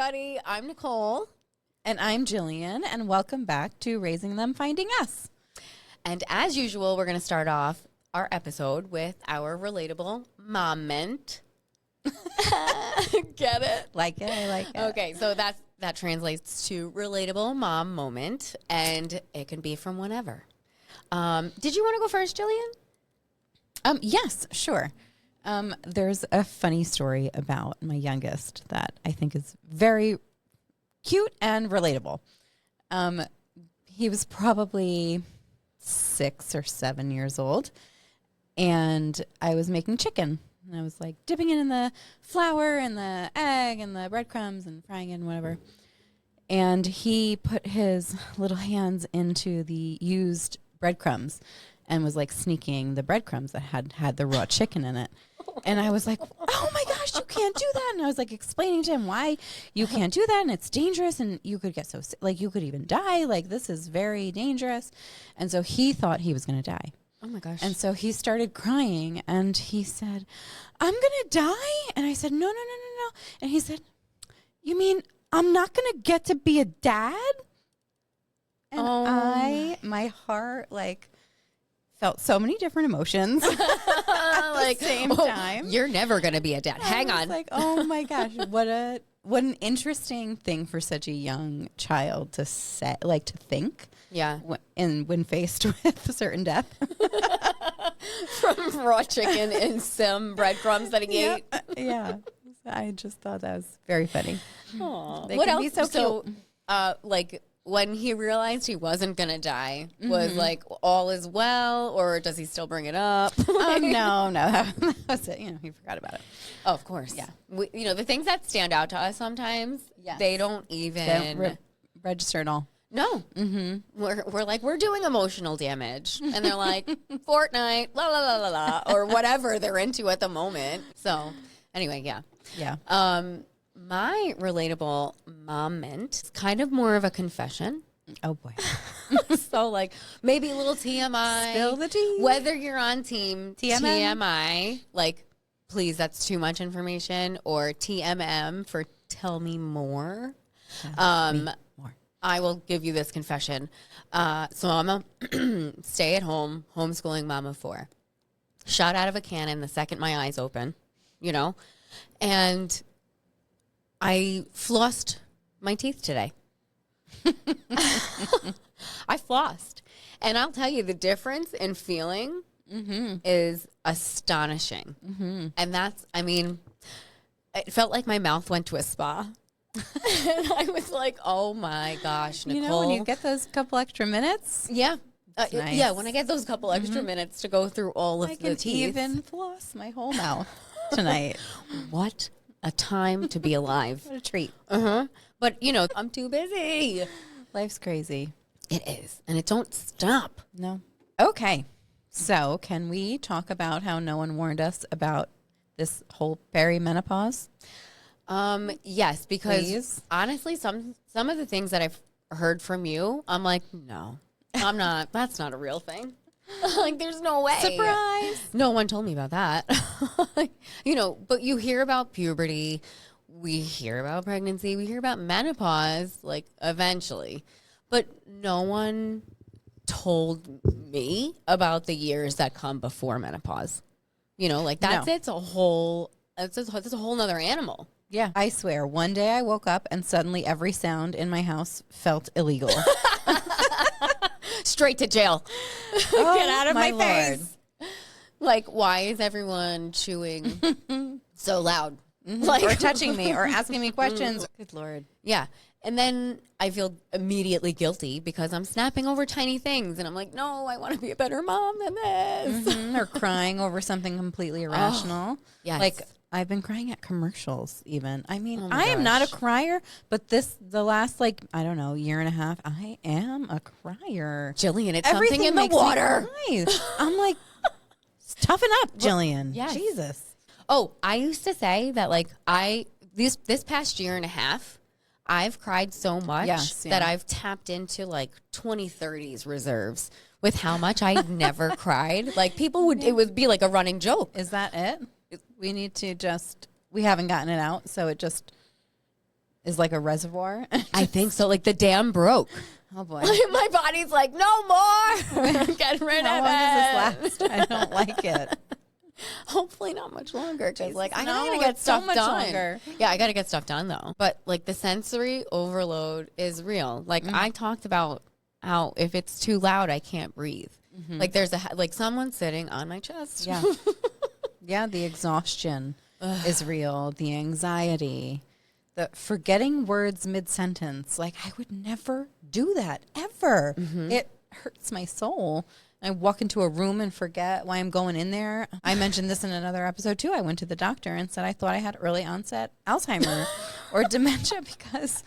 everybody. I'm Nicole. And I'm Jillian, and welcome back to Raising Them, Finding Us. And as usual, we're going to start off our episode with our relatable moment. Get it? Like it, I like it. Okay, so that translates to relatable mom moment, and it can be from whenever. Did you want to go first, Jillian? Yes, sure. There's a funny story about my youngest that I think is very cute and relatable. He was probably 6 or 7 years old, and I was making chicken. And I was like dipping it in the flour and the egg and the breadcrumbs and frying it and whatever. And he put his little hands into the used breadcrumbs and was like sneaking the breadcrumbs that had the raw chicken in it. And I was like, oh my gosh, you can't do that. And I was like explaining to him why you can't do that. And it's dangerous. And you could get so sick, like you could even die. Like this is very dangerous. And so he thought he was going to die. Oh my gosh. And so he started crying and he said, I'm going to die. And I said, no. And he said, you mean I'm not going to get to be a dad? And my heart like felt so many different emotions at the same time. You're never going to be a dad. Hang on. Like, oh my gosh, what an interesting thing for such a young child to say, like to think. Yeah. When faced with certain death. From raw chicken and some breadcrumbs that he ate. Yeah. I just thought that was very funny. Aww. What else? Be so cute. Like when he realized he wasn't going to die, was like all is well, or does he still bring it up? No. That was it. He forgot about it. Oh, of course. Yeah. The things that stand out to us sometimes, they don't even register at all. No. Mm-hmm. We're like, we're doing emotional damage. And they're like, Fortnite, la, la, la, la, la, or whatever they're into at the moment. So anyway, yeah. Yeah. My relatable moment is kind of more of a confession. Oh, boy. So, like, maybe a little TMI. Spill the tea. Whether you're on team TMI, like, please, that's too much information, or TMM for tell me more. I will give you this confession. So I'm a stay-at-home, homeschooling mom of 4. Shot out of a cannon the second my eyes open, and I flossed my teeth today. I flossed. And I'll tell you, the difference in feeling is astonishing. And it felt like my mouth went to a spa. And I was like, oh my gosh, Nicole. When you get those couple extra minutes. Yeah. Nice. Yeah, when I get those couple extra minutes to go through all of the teeth. I can even floss my whole mouth tonight. What a time to be alive. What a treat. But, I'm too busy. Life's crazy. It is. And it don't stop. No. Okay. So can we talk about how no one warned us about this whole perimenopause? Yes, because honestly, some of the things that I've heard from you, I'm like, no, I'm not. That's not a real thing. Like, there's no way. Surprise. No one told me about that. But you hear about puberty. We hear about pregnancy. We hear about menopause, like, eventually. But no one told me about the years that come before menopause. That's it's a whole nother animal. Yeah. I swear, one day I woke up and suddenly every sound in my house felt illegal. Straight to jail. Oh, get out of my Lord. face. Like, why is everyone chewing so loud? Like, or touching me or asking me questions. Good Lord. Yeah. And then I feel immediately guilty because I'm snapping over tiny things. And I'm like, no, I want to be a better mom than this. Or crying over something completely irrational. Yes. Like, I've been crying at commercials even. I mean, Oh I my am not a gosh. crier, but the last, year and a half, I am a crier. Jillian, it's Everything something in the makes me water. cry. I'm like, toughen up, Jillian. Yes. Jesus. Oh, I used to say that, like, this past year and a half, I've cried so much that I've tapped into, like, 2030s reserves with how much I never cried. Like, it would be like a running joke. Is that it? We need to we haven't gotten it out, so it just is like a reservoir. I think so. Like the dam broke. Oh boy. My body's like, no more. Get rid How of long it. does this last? I don't like it. Hopefully not much longer. Because like I No, gotta get it's so stuff much done. longer. Yeah, I gotta get stuff done though. But like the sensory overload is real. Like I talked about how if it's too loud, I can't breathe. Like there's like someone sitting on my chest. Yeah. Yeah, the exhaustion is real. The anxiety, the forgetting words mid-sentence. Like, I would never do that, ever. It hurts my soul. I walk into a room and forget why I'm going in there. I mentioned this in another episode, too. I went to the doctor and said I thought I had early onset Alzheimer or dementia because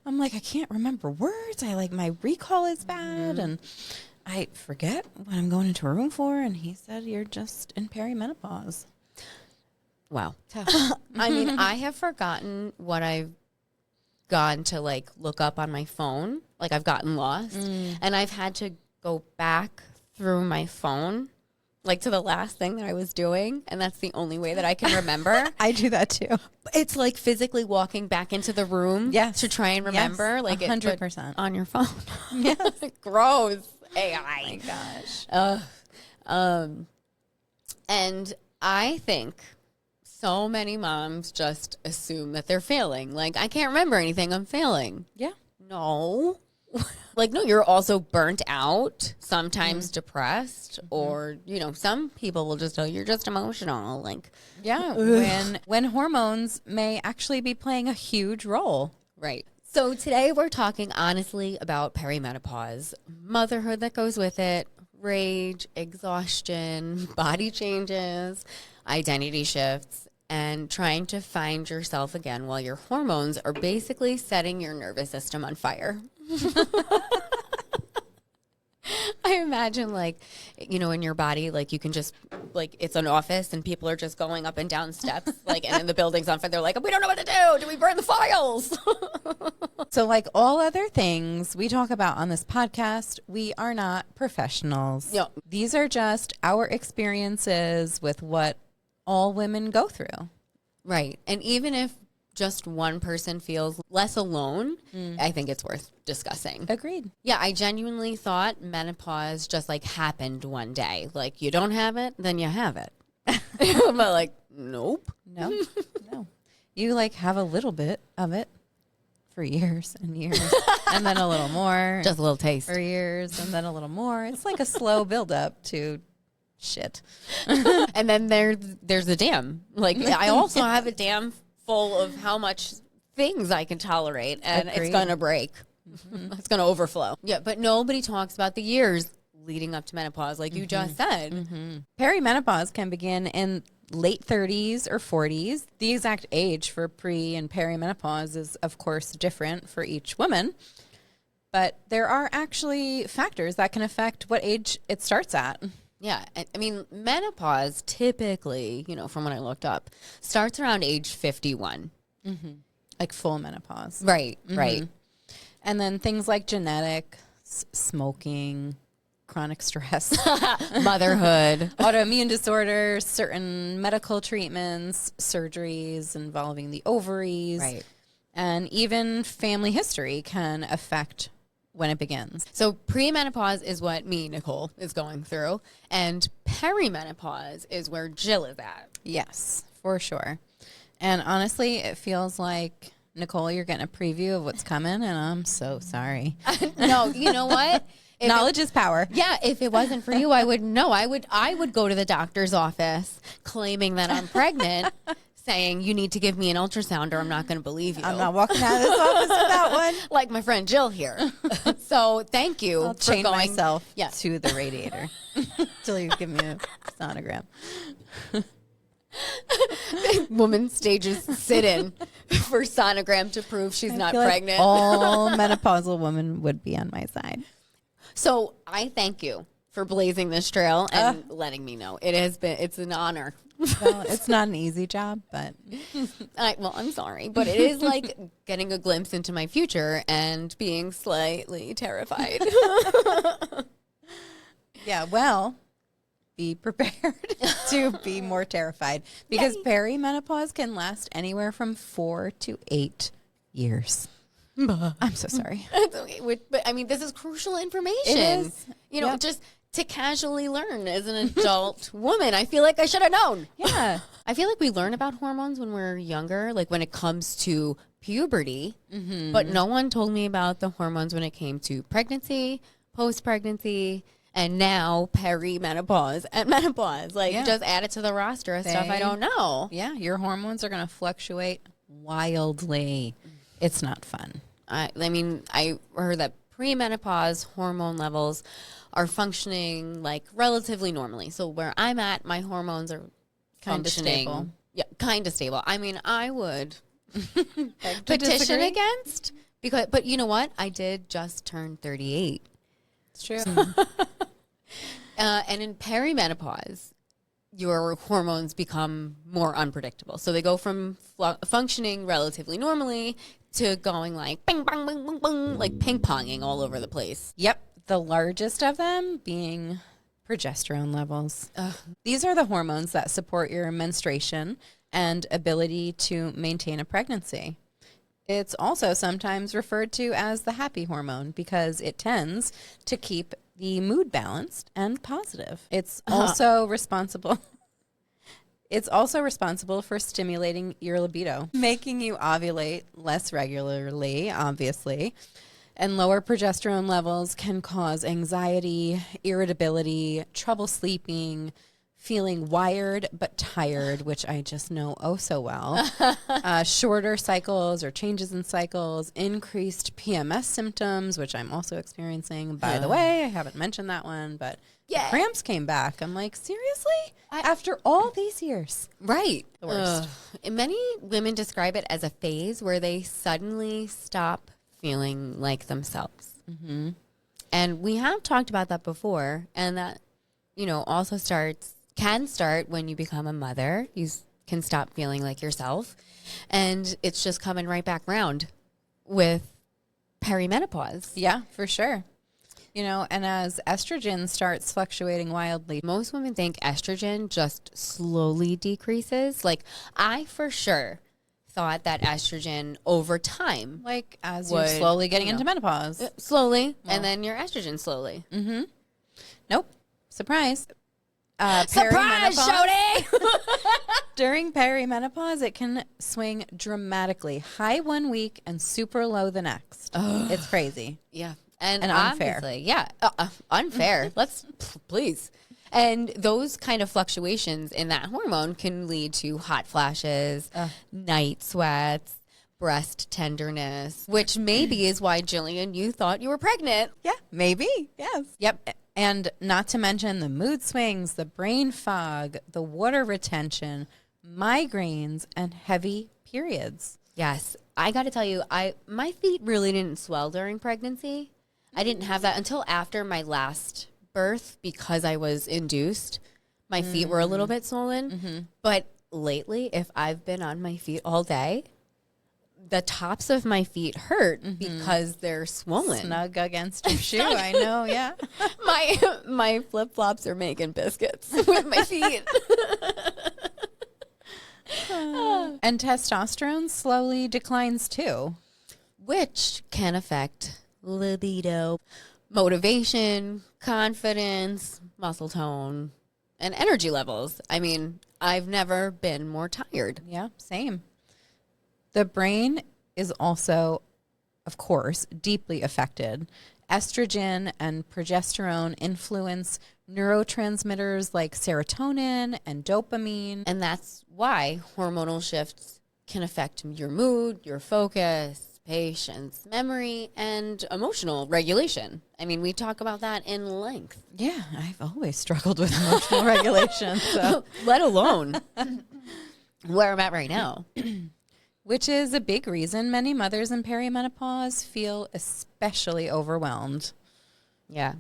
I'm like, I can't remember words. My recall is bad. And I forget what I'm going into a room for, and he said, you're just in perimenopause. Wow. Tough. I mean, I have forgotten what I've gone to like look up on my phone. Like I've gotten lost and I've had to go back through my phone, like to the last thing that I was doing. And that's the only way that I can remember. I do that too. It's like physically walking back into the room to try and remember. Yes, like 100%. on your phone. Yes. Gross. AI. Oh my gosh. And I think so many moms just assume that they're failing. Like, I can't remember anything. I'm failing. Yeah. No. Like, no, you're also burnt out, sometimes depressed, or, you know, some people will just tell you you're just emotional. Like, Yeah. When hormones may actually be playing a huge role. right. So today we're talking honestly about perimenopause, motherhood that goes with it, rage, exhaustion, body changes, identity shifts, and trying to find yourself again while your hormones are basically setting your nervous system on fire. I imagine, like, you know, in your body, like, you can just, like, it's an office and people are just going up and down steps, like, and then the building's on fire. They're like, we don't know what to do. Do we burn the files? So like all other things we talk about on this podcast, we are not professionals. No. These are just our experiences with what all women go through. Right. And even if just one person feels less alone, I think it's worth discussing. Agreed. Yeah, I genuinely thought menopause just like happened one day. Like, you don't have it, then you have it. But like, nope. No. No. You like have a little bit of it for years and years and then a little more. Just a little taste. For years and then a little more. It's like a slow build up to shit. And then there's a dam. Like, I also have a dam full of how much things I can tolerate, and Agreed. it's going to break. It's going to overflow. Yeah, but nobody talks about the years leading up to menopause, like you just said. Perimenopause can begin in late 30s or 40s. The exact age for pre and perimenopause is, of course, different for each woman. But there are actually factors that can affect what age it starts at. Yeah, I mean, menopause typically, you know, from what I looked up, starts around age 51. Like full menopause. Right, right. And then things like genetics, smoking, chronic stress, Motherhood. autoimmune disorders, certain medical treatments, surgeries involving the ovaries, Right. and even family history can affect when it begins. So premenopause is what me, Nicole, is going through. And perimenopause is where Jill is at. Yes, for sure. And honestly, it feels like, Nicole, you're getting a preview of what's coming, and I'm so sorry. No, you know what? Knowledge is power. Yeah, if it wasn't for you, I would know. I would go to the doctor's office claiming that I'm pregnant, saying you need to give me an ultrasound or I'm not going to believe you. I'm not walking out of this office without one. Like my friend Jill here. So thank you I'll for chain going myself Yeah. to the radiator until you give me a sonogram. Woman stages sit-in for sonogram to prove she's not feel like pregnant. all menopausal women would be on my side. So I thank you for blazing this trail and letting me know. It's an honor. Well, it's not an easy job, but I'm sorry, but it is like getting a glimpse into my future and being slightly terrified. yeah, well, be prepared to be more terrified because perimenopause can last anywhere from 4 to 8 years. I'm so sorry. It's okay. But I mean, this is crucial information. It is. You know, Yep. just to casually learn as an adult woman. I feel like I should have known. Yeah. I feel like we learn about hormones when we're younger, like when it comes to puberty, but no one told me about the hormones when it came to pregnancy, post-pregnancy, and now perimenopause and menopause. Like, just add it to the roster of stuff I don't know. Yeah, your hormones are going to fluctuate wildly. It's not fun. I mean, I heard that premenopause hormone levels are functioning like relatively normally. So where I'm at, my hormones are Kinda functioning. stable. Yeah, kind of stable. I mean, I would To petition disagree? against but you know what? I did just turn 38. It's true. And in perimenopause, your hormones become more unpredictable. So they go from functioning relatively normally to going like bing, bang, bang, bang, bang, like ping-ponging all over the place. Yep. The largest of them being progesterone levels. These are the hormones that support your menstruation and ability to maintain a pregnancy. It's also sometimes referred to as the happy hormone because it tends to keep the mood balanced and positive. It's also responsible. It's also responsible for stimulating your libido, making you ovulate less regularly, obviously. And lower progesterone levels can cause anxiety, irritability, trouble sleeping, feeling wired but tired, which I just know oh so well, shorter cycles or changes in cycles, increased PMS symptoms, which I'm also experiencing. By the way, I haven't mentioned that one, but the cramps came back. I'm like, seriously? After all these years? Right. The worst. Many women describe it as a phase where they suddenly stop feeling like themselves. And we have talked about that before, and that, you know, also can start when you become a mother. You can stop feeling like yourself, and it's just coming right back round with perimenopause. Yeah, for sure. You know, and as estrogen starts fluctuating wildly, Most women think estrogen just slowly decreases. Like, I for sure thought that estrogen over time, like as would, you're slowly getting you know, into menopause. slowly, and then your estrogen slowly. Nope. Surprise. Surprise, Shody! During perimenopause, it can swing dramatically. High one week and super low the next. It's crazy. Yeah. And unfair. obviously, yeah, unfair. Let's, please. And those kind of fluctuations in that hormone can lead to hot flashes, night sweats, breast tenderness, which maybe is why, Jillian, you thought you were pregnant. Yeah, maybe. Yes. Yep. And not to mention the mood swings, the brain fog, the water retention, migraines, and heavy periods. Yes. I got to tell you, my feet really didn't swell during pregnancy. I didn't have that until after my last birth because I was induced. My feet were a little bit swollen. But lately, if I've been on my feet all day, the tops of my feet hurt because they're swollen. Snug against your shoe. I know, yeah. My flip-flops are making biscuits with my feet. And testosterone slowly declines too. Which can affect libido, motivation, confidence, muscle tone, and energy levels. I mean, I've never been more tired. Yeah, same. The brain is also, of course, deeply affected. Estrogen and progesterone influence neurotransmitters like serotonin and dopamine. And that's why hormonal shifts can affect your mood, your focus, patience, memory, and emotional regulation. I mean, we talk about that in length. Yeah, I've always struggled with emotional regulation. So. Let alone where I'm at right now. Which is a big reason many mothers in perimenopause feel especially overwhelmed. Yeah.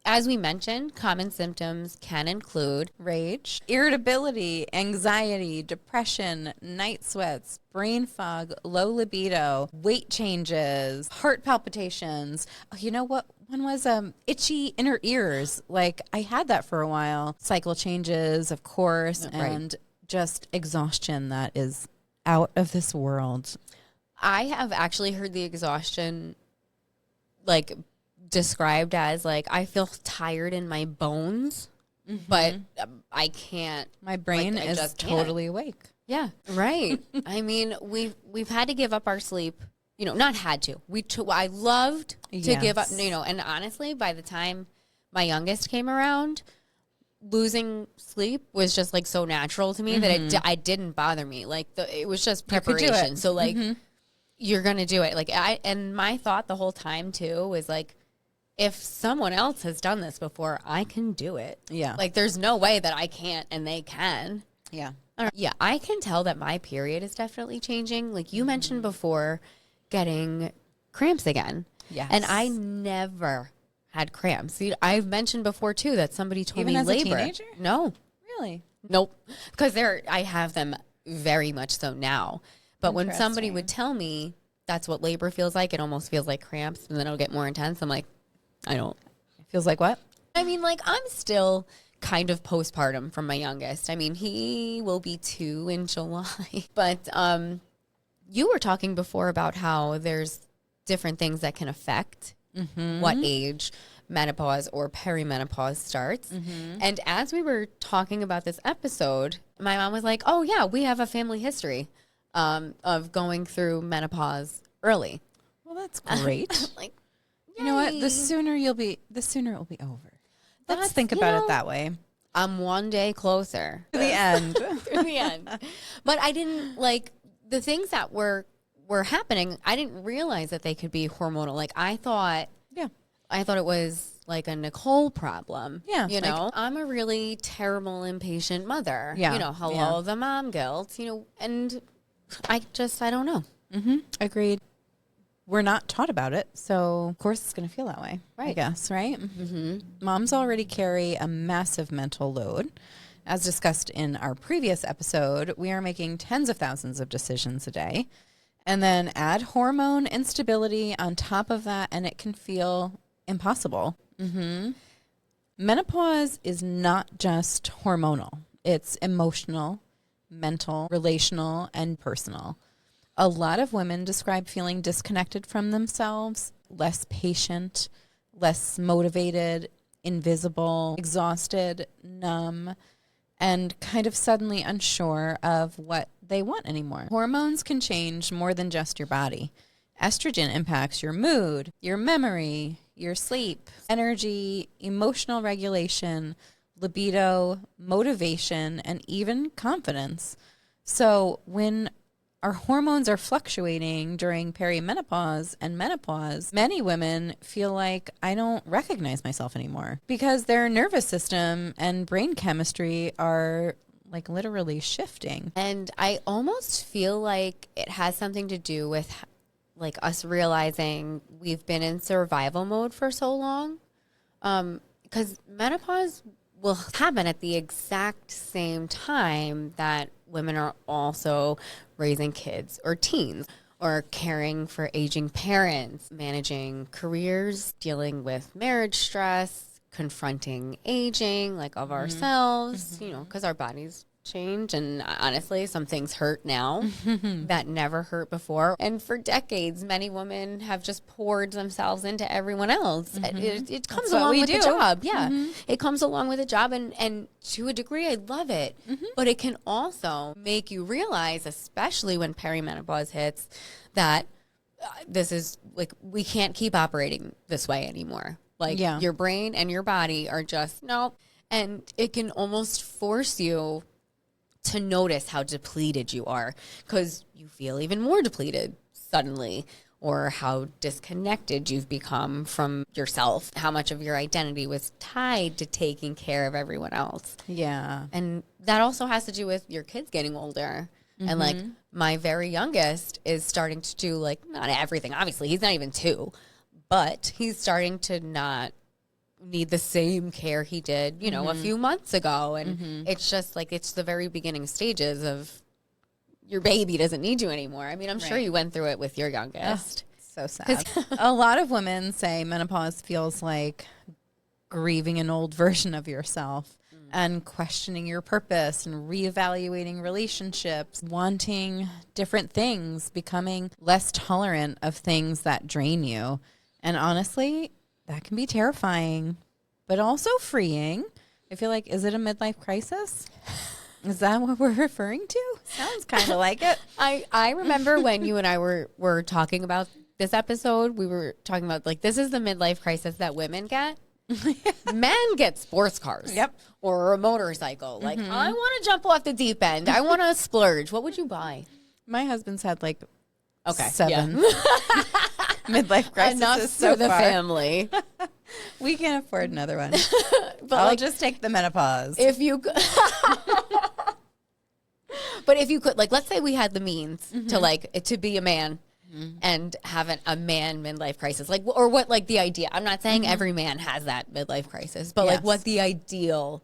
As we mentioned, common symptoms can include Rage, irritability, anxiety, depression, night sweats, brain fog, low libido, weight changes, heart palpitations. Oh, you know what? One was itchy inner ears. Like, I had that for a while. Cycle changes, of course, and just exhaustion that is out of this world. I have actually heard the exhaustion like described as like I feel tired in my bones, but I can't. My brain like, I is just totally can't. awake. Yeah, right. I mean, we've had to give up our sleep. Not had to. I loved to give up. Yes. And honestly, by the time my youngest came around, losing sleep was just like so natural to me that it didn't bother me. Like it was just You could do it. preparation. So like you're gonna do it. Like and my thought the whole time too was like, if someone else has done this before, I can do it. Yeah. Like there's no way that I can't and they can. Yeah. Yeah, I can tell that my period is definitely changing. Like you mentioned before, getting cramps again. Yes. And I never had cramps. See, I've mentioned before too that somebody told Even me as a labor. teenager? No, Really? nope. Because I have them very much so now. But when somebody Interesting. would tell me that's what labor feels like, it almost feels like cramps, and then it'll get more intense. I'm like, I don't. Feels like what? I mean, like I'm still kind of postpartum from my youngest. I mean, he will be 2 in July. But you were talking before about how there's different things that can affect what age menopause or perimenopause starts. And as we were talking about this episode, my mom was like, oh, yeah, we have a family history of going through menopause early. Well, that's great. Like, You know what? yay. The sooner it will be over. Let's That's, think you about know, it that way. I'm one day closer. To the end. Through the end. But I didn't like the things that were happening. I didn't realize that they could be hormonal. Like I thought it was like a Nicole problem. Yeah, You like- know, I'm a really terrible, impatient mother. Yeah, You know, hello, yeah. the mom guilt, and I don't know. Agreed. We're not taught about it, so of course it's going to feel that way. I Right. guess, right? Moms already carry a massive mental load. As discussed in our previous episode, we are making tens of thousands of decisions a day. And then add hormone instability on top of that, and it can feel impossible. Menopause is not just hormonal. It's emotional, mental, relational, and personal. A lot of women describe feeling disconnected from themselves, less patient, less motivated, invisible, exhausted, numb, and kind of suddenly unsure of what they want anymore. Hormones can change more than just your body. Estrogen impacts your mood, your memory, your sleep, energy, emotional regulation, libido, motivation, and even confidence. So when our hormones are fluctuating during perimenopause and menopause, many women feel like I don't recognize myself anymore because their nervous system and brain chemistry are like literally shifting. And I almost feel like it has something to do with like us realizing we've been in survival mode for so long. Because menopause will happen at the exact same time that women are also raising kids or teens or caring for aging parents, managing careers, dealing with marriage stress, confronting aging like of ourselves, because our bodies change. And honestly, some things hurt now that never hurt before. And for decades, many women have just poured themselves into everyone else. It comes what along we with the do. job. Yeah. It comes along with a job. And to a degree, I love it. But it can also make you realize, especially when perimenopause hits, that this is like, we can't keep operating this way anymore. Like your brain and your body are just, no. And it can almost force you to notice how depleted you are because you feel even more depleted suddenly, or how disconnected you've become from yourself, how much of your identity was tied to taking care of everyone else. Yeah. And that also has to do with your kids getting older. And like my very youngest is starting to do like not everything. Obviously, he's not even 2, but he's starting to not need the same care he did, a few months ago. And it's just like, it's the very beginning stages of your baby doesn't need you anymore. I mean, I'm sure you went through it with your youngest. So sad. A lot of women say menopause feels like grieving an old version of yourself. and questioning your purpose and reevaluating relationships, wanting different things, becoming less tolerant of things that drain you. And honestly, that can be terrifying, but also freeing. I feel like, is it a midlife crisis? Is that what we're referring to? Sounds kind of like it. I remember when you and I were talking about this episode, we were talking about like, this is the midlife crisis that women get. Men get sports cars. Yep. Or a motorcycle. Like, I want to jump off the deep end. I want to splurge. What would you buy? My husband's had like 7 Yeah. midlife crisis. Enough so for the far. family. We can't afford another one. But I'll like, just take the menopause. if you but if you could, like, let's say we had the means to be a man and have a man midlife crisis, like, or what, like the idea. I'm not saying every man has that midlife crisis, but like what the ideal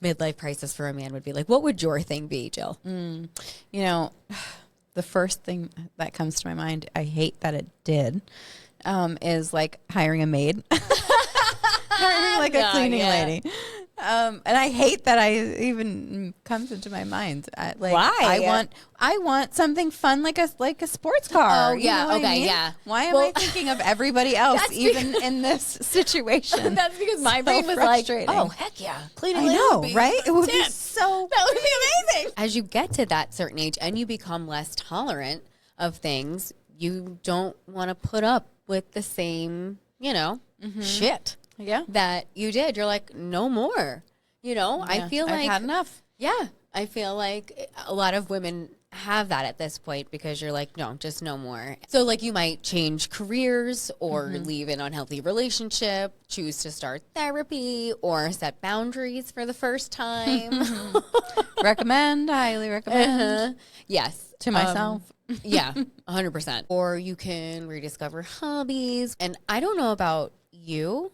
midlife crisis for a man would be. Like, what would your thing be, Jill? You know, the first thing that comes to my mind, I hate that it did, is like hiring a maid. Hiring like a cleaning lady. And I hate that I even comes into my mind. Why? I want something fun like a sports car. Oh, yeah. You know what I Okay, mean? yeah. Why am I thinking of everybody else even in this situation? That's because my So brain was like, frustrating. oh, heck yeah. Cleaning I lady know, would be right? It would be tip. so That would be amazing. As you get to that certain age and you become less tolerant of things, you don't want to put up with the same, shit that you did. You're like, no more. I feel like I've had enough. Yeah, I feel like a lot of women have that at this point because you're like, no, just no more. So like you might change careers or leave an unhealthy relationship, choose to start therapy or set boundaries for the first time. Highly recommend. Yes. To myself. Yeah, 100%. Or you can rediscover hobbies. And I don't know about you,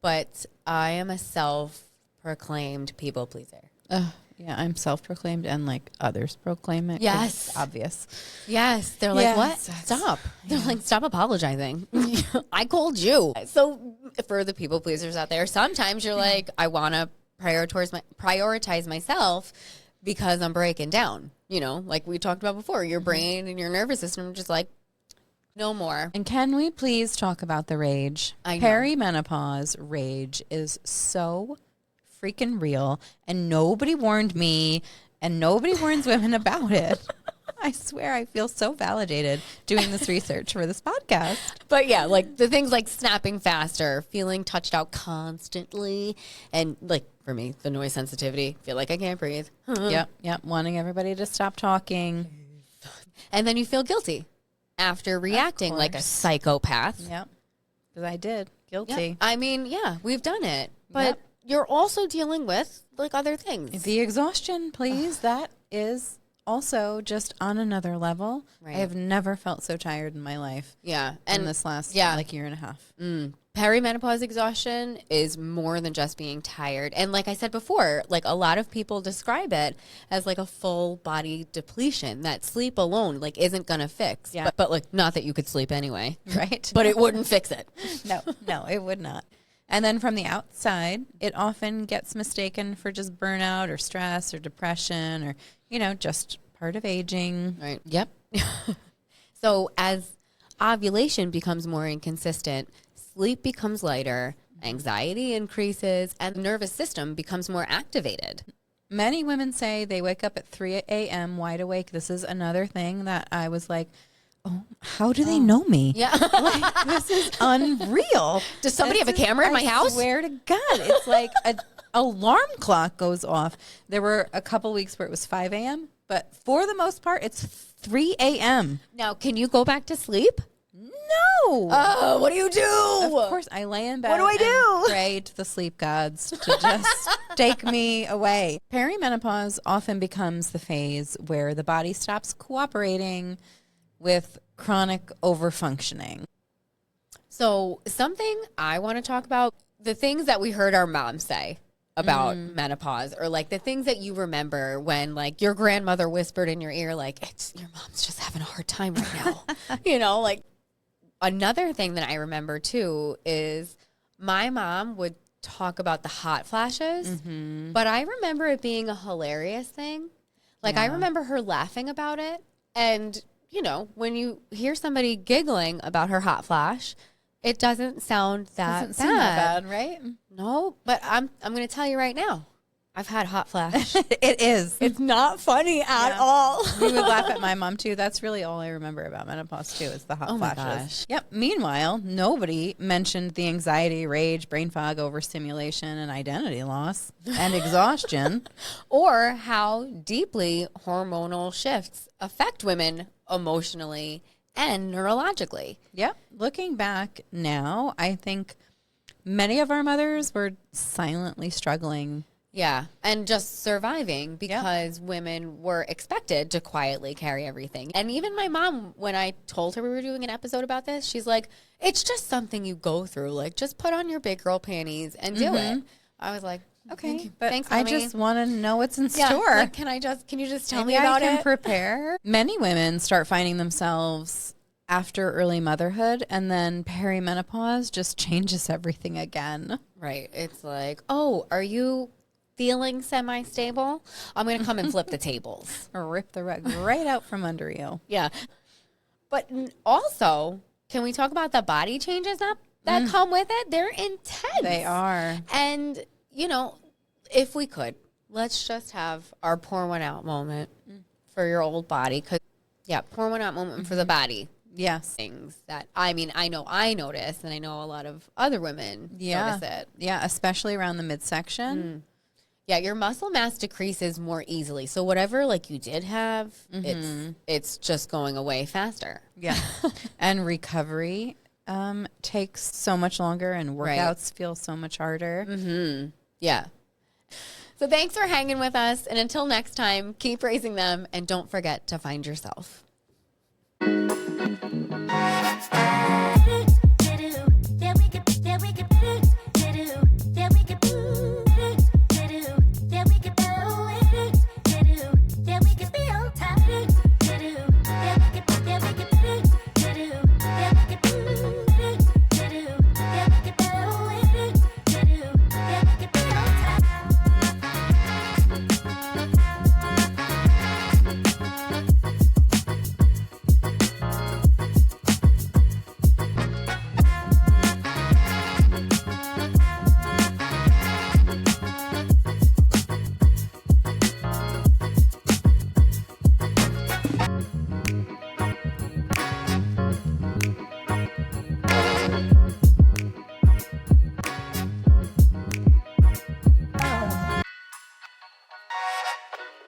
but I am a self-proclaimed people pleaser. Yeah, I'm self-proclaimed and like others proclaim it. 'Cause Yes. it's obvious. Yes. They're like, what? Stop. They're like, stop apologizing. I called you. So for the people pleasers out there, sometimes you're like, I want to prioritize myself because I'm breaking down. Like we talked about before, your brain and your nervous system are just like, no more. And can we please talk about the rage? I know. Perimenopause rage is so freaking real, and nobody warned me, and nobody warns women about it. I swear I feel so validated doing this research for this podcast. But yeah, like the things like snapping faster, feeling touched out constantly, and like for me, the noise sensitivity, feel like I can't breathe. Yep. Wanting everybody to stop talking. And then you feel guilty after reacting like a psychopath. Yep. Because I did. Guilty. Yep. I mean, yeah, we've done it. But Yep. you're also dealing with like other things. The exhaustion, please. That is also just on another level. Right. I have never felt so tired in my life. Yeah. And And this last year and a half. Perimenopause exhaustion is more than just being tired. And like I said before, like a lot of people describe it as like a full body depletion that sleep alone like isn't going to fix. Yeah. But like not that you could sleep anyway. Right. But it wouldn't fix it. No, it would not. And then from the outside, it often gets mistaken for just burnout or stress or depression or, just part of aging. Right. Yep. So as ovulation becomes more inconsistent, sleep becomes lighter, anxiety increases, and the nervous system becomes more activated. Many women say they wake up at 3 a.m. wide awake. This is another thing that I was like, oh, how do they know me? Yeah. Like, this is unreal. Does somebody have a camera in my house? I swear to God. It's like an alarm clock goes off. There were a couple weeks where it was 5 a.m., but for the most part, it's 3 a.m. Now, can you go back to sleep? No. Oh, what do you do? Of course, I lay in bed. What do I do? And pray to the sleep gods to just take me away. Perimenopause often becomes the phase where the body stops cooperating with chronic overfunctioning. So something I want to talk about, the things that we heard our mom say about menopause, or like the things that you remember when like your grandmother whispered in your ear, like, it's your mom's just having a hard time right now. Like another thing that I remember too is my mom would talk about the hot flashes, but I remember it being a hilarious thing. Like, I remember her laughing about it. And, you know, when you hear somebody giggling about her hot flash, it doesn't sound that Doesn't seem that bad, right? No, but I'm going to tell you right now, I've had hot flash. It is. It's not funny at all. We would laugh at my mom too. That's really all I remember about menopause too, is the hot my flashes. gosh. Yep. Meanwhile, nobody mentioned the anxiety, rage, brain fog, overstimulation, and identity loss and exhaustion. Or how deeply hormonal shifts affect women emotionally and neurologically. Yep. Looking back now, I think many of our mothers were silently struggling. Yeah, and just surviving because women were expected to quietly carry everything. And even my mom, when I told her we were doing an episode about this, she's like, it's just something you go through. Like, just put on your big girl panties and do it. I was like, okay, but thanks, I Mommy. just want to know what's in Yeah, store. like, can you just tell Maybe me about I can it? prepare. Many women start finding themselves after early motherhood, and then perimenopause just changes everything again. Right. It's like, oh, are you feeling semi-stable? I'm going to come and flip the tables. Or rip the rug right out from under you. Yeah. But also, can we talk about the body changes that come with it? They're intense. They are. And, you know, if we could, let's just have our pour one out moment for your old body. Pour one out moment for the body. Yes. Things that, I mean, I know I notice, and I know a lot of other women notice it. Yeah, especially around the midsection. Yeah, your muscle mass decreases more easily. So whatever like you did have, it's just going away faster. Yeah. And recovery takes so much longer, and workouts feel so much harder. Yeah. So thanks for hanging with us. And until next time, keep raising them and don't forget to find yourself.